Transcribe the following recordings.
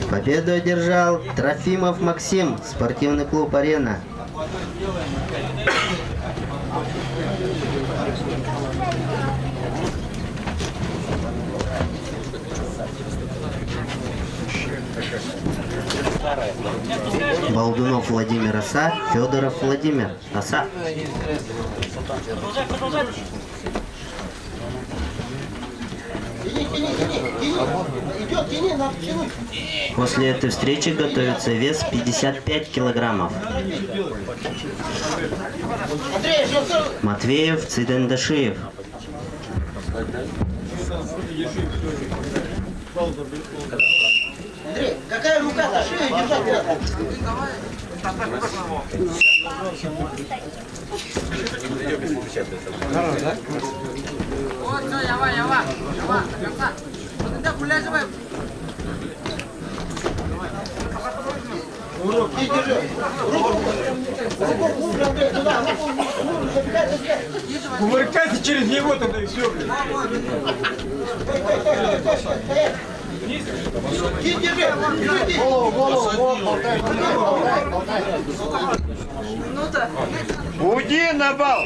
Победу одержал Трофимов Максим, спортивный клуб «Арена». Болдунов Владимир Оса, Федоров Владимир Оса. После этой встречи готовится вес 55 килограммов. Матвеев Цидендашиев. Андрей, какая рука-то? Шею держать надо. Вот, все, ява, до конца. Вот это гуляй, давай. И держи. Руку, Андрей, туда. Кувыркайся через него тогда и все. Уйди на бал!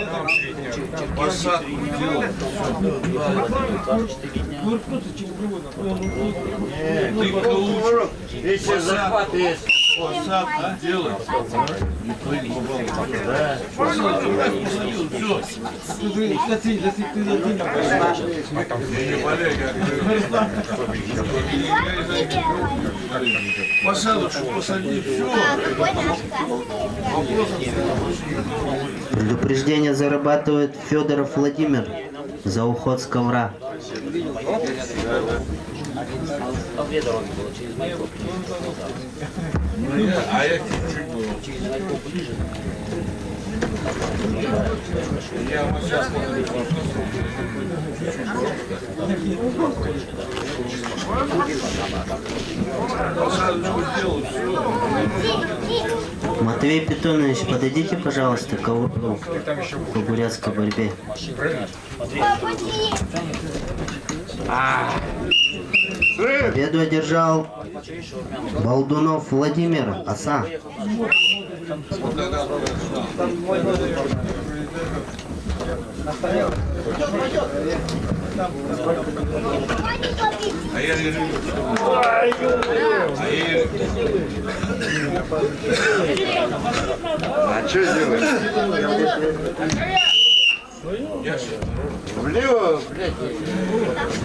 Если захват есть. Посадку делай. Не прыгай в бал. Да. Посадочку посади. Все. Предупреждение зарабатывает Федоров Владимир за уход с ковра. Две дороги было, через Майкоп. А я через Майкоп ближе. Я вот сейчас посадочку сделаю. Матвей Петунович, подойдите, пожалуйста, к ковру по бурятской борьбе. Победу одержал Болдунов Владимир Оса. А я не люблю. А что делаешь? Влево, блядь,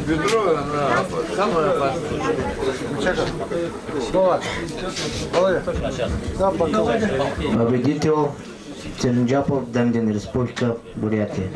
бедро, она самая опасная. Победитель Чернджапов, Дандин, Республика Бурятия.